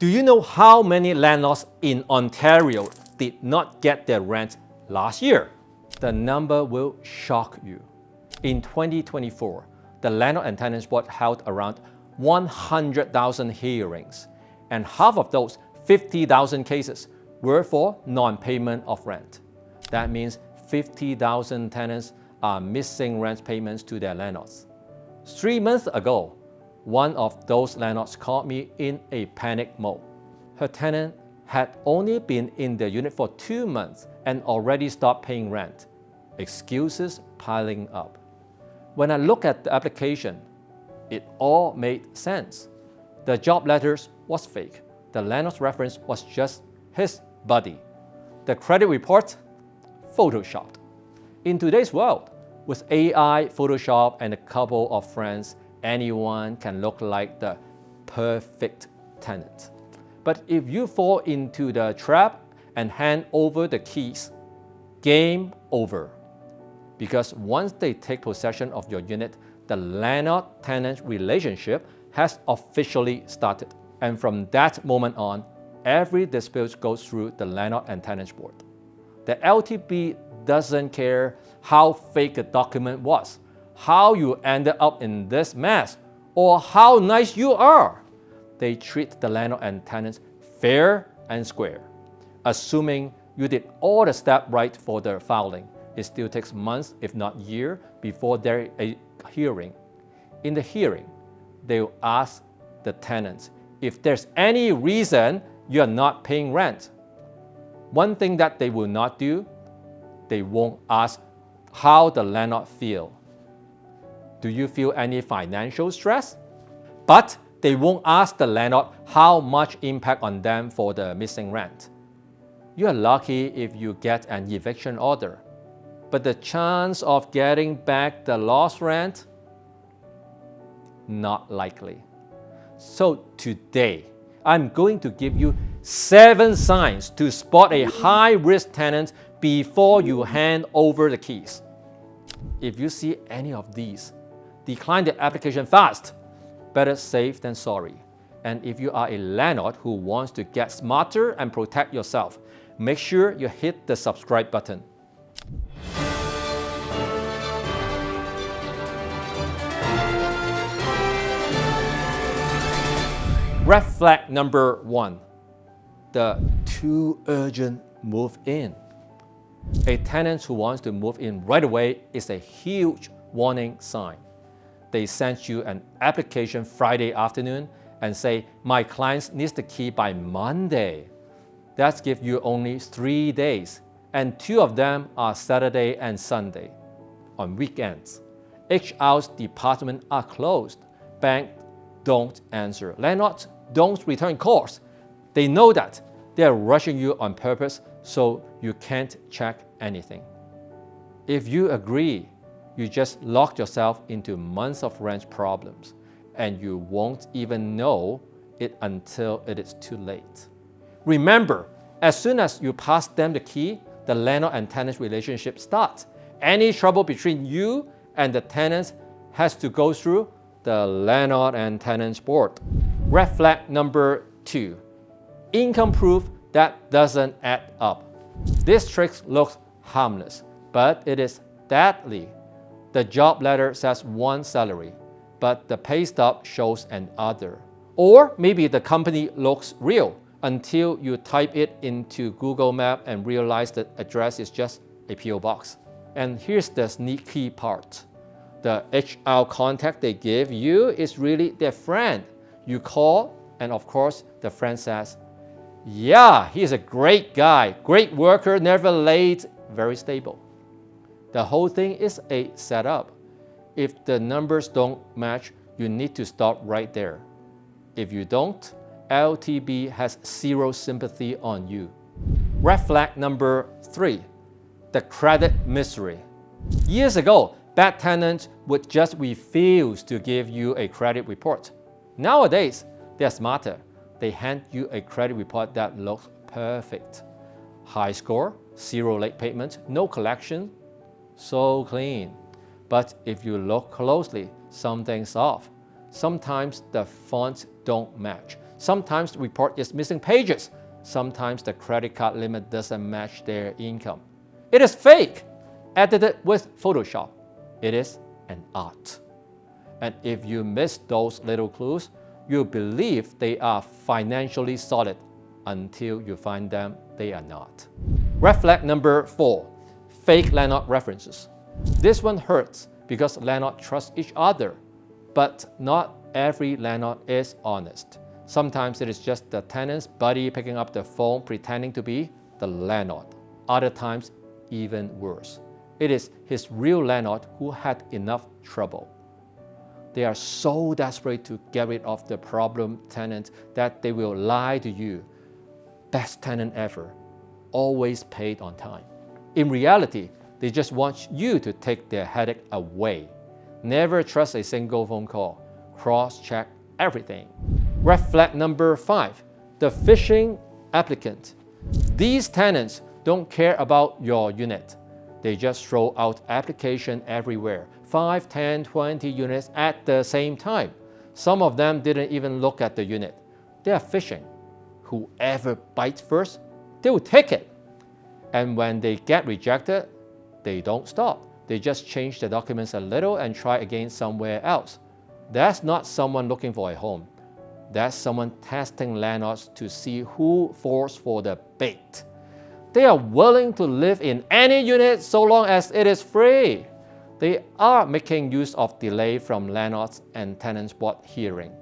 Do you know how many landlords in Ontario did not get their rent last year? The number will shock you. In 2024, the Landlord and Tenants Board held around 100,000 hearings, and half of those 50,000 cases were for non-payment of rent. That means 50,000 tenants are missing rent payments to their landlords. 3 months ago, one of those landlords called me in a panic mode. Her tenant had only been in the unit for 2 months and already stopped paying rent. Excuses piling up. When I look at the application, it all made sense. The job letters was fake. The landlord's reference was just his buddy. The credit report, photoshopped. In today's world, with AI, Photoshop, and a couple of friends, anyone can look like the perfect tenant. But if you fall into the trap and hand over the keys, game over. Because once they take possession of your unit, the landlord-tenant relationship has officially started. And from that moment on, every dispute goes through the Landlord and Tenants Board. The LTB doesn't care how fake a document was, how you ended up in this mess, or how nice you are. They treat the landlord and tenants fair and square. Assuming you did all the steps right for the filing, it still takes months, if not years, before there is a hearing. In the hearing, they will ask the tenants if there's any reason you are not paying rent. One thing that they will not do, they won't ask how the landlord feels. Do you feel any financial stress? But they won't ask the landlord how much impact on them for the missing rent. You are lucky if you get an eviction order, but the chance of getting back the lost rent, not likely. So today, I'm going to give you 7 signs to spot a high-risk tenant before you hand over the keys. If you see any of these, decline the application fast. Better safe than sorry. And if you are a landlord who wants to get smarter and protect yourself, make sure you hit the subscribe button. Red flag number 1, the too urgent move in. A tenant who wants to move in right away is a huge warning sign. They send you an application Friday afternoon and say, my client needs the key by Monday. That gives you only 3 days, and 2 of them are Saturday and Sunday. On weekends, HR's department are closed. Bank don't answer. Landlords don't return calls. They know that. They are rushing you on purpose so you can't check anything. If you agree, you just lock yourself into months of rent problems, and you won't even know it until it is too late. Remember, as soon as you pass them the key, the landlord and tenant relationship starts. Any trouble between you and the tenants has to go through the Landlord and Tenants Board. Red flag number 2, income proof that doesn't add up. This trick looks harmless, but it is deadly. The job letter says one salary, but the pay stub shows another. Or maybe the company looks real until you type it into Google Maps and realize the address is just a PO box. And here's the sneaky part. The HR contact they give you is really their friend. You call, and of course, the friend says, yeah, he's a great guy, great worker, never late, very stable. The whole thing is a setup. If the numbers don't match, you need to stop right there. If you don't, LTB has 0 sympathy on you. Red flag number 3, the credit mystery. Years ago, bad tenants would just refuse to give you a credit report. Nowadays, they're smarter. They hand you a credit report that looks perfect. High score, 0 late payment, no collection, so clean. But if you look closely, something's off. Sometimes the fonts don't match. Sometimes the report is missing pages. Sometimes the credit card limit doesn't match their income. It is fake, edited with Photoshop. It is an art. And if you miss those little clues, you believe they are financially solid until you find them they are not. Red flag number 4, fake landlord references. This one hurts because landlords trust each other, but not every landlord is honest. Sometimes it is just the tenant's buddy picking up the phone pretending to be the landlord. Other times, even worse. It is his real landlord who had enough trouble. They are so desperate to get rid of the problem tenant that they will lie to you. Best tenant ever, always paid on time. In reality, they just want you to take their headache away. Never trust a single phone call. Cross-check everything. Red flag number 5, the phishing applicant. These tenants don't care about your unit. They just throw out applications everywhere, 5, 10, 20 units at the same time. Some of them didn't even look at the unit. They are phishing. Whoever bites first, they will take it. And when they get rejected, they don't stop. They just change the documents a little and try again somewhere else. That's not someone looking for a home. That's someone testing landlords to see who falls for the bait. They are willing to live in any unit so long as it is free. They are making use of delay from landlords and tenants board hearing.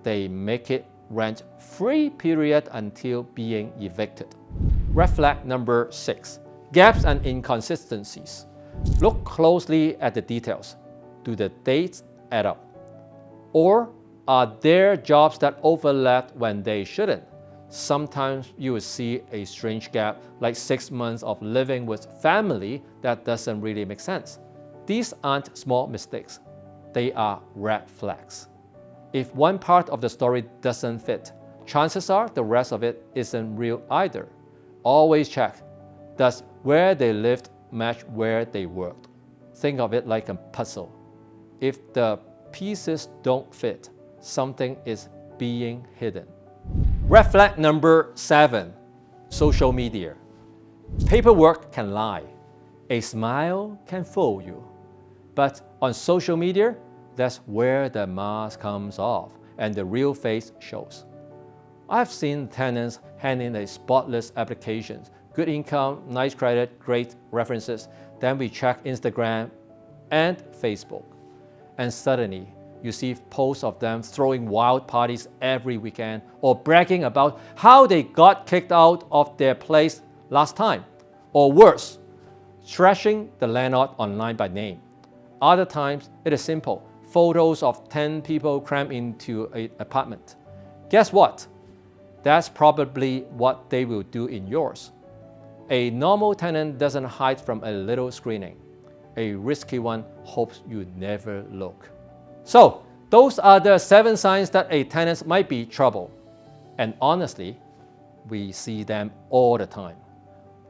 They make it rent-free period until being evicted. Red flag number 6, gaps and inconsistencies. Look closely at the details. Do the dates add up? Or are there jobs that overlap when they shouldn't? Sometimes you will see a strange gap, like 6 months of living with family that doesn't really make sense. These aren't small mistakes. They are red flags. If one part of the story doesn't fit, chances are the rest of it isn't real either. Always check, does where they lived match where they worked? Think of it like a puzzle. If the pieces don't fit, something is being hidden. Red flag number 7, social media. Paperwork can lie. A smile can fool you. But on social media, that's where the mask comes off and the real face shows. I've seen tenants hand in a spotless application, good income, nice credit, great references. Then we check Instagram and Facebook. And suddenly, you see posts of them throwing wild parties every weekend or bragging about how they got kicked out of their place last time. Or worse, trashing the landlord online by name. Other times, it is simple. Photos of 10 people crammed into an apartment. Guess what? That's probably what they will do in yours. A normal tenant doesn't hide from a little screening. A risky one hopes you never look. So, those are the 7 signs that a tenant might be trouble. And honestly, we see them all the time.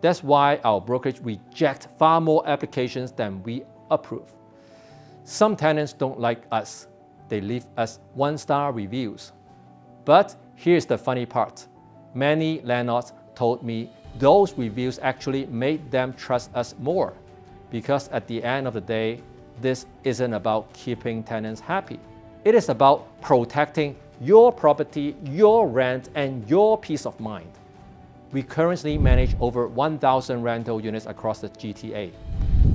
That's why our brokerage rejects far more applications than we approve. Some tenants don't like us. They leave us 1-star reviews. But here's the funny part. Many landlords told me those reviews actually made them trust us more. Because at the end of the day, this isn't about keeping tenants happy. It is about protecting your property, your rent, and your peace of mind. We currently manage over 1,000 rental units across the GTA.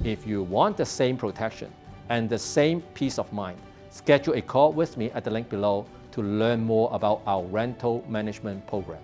If you want the same protection and the same peace of mind, schedule a call with me at the link below to learn more about our rental management program.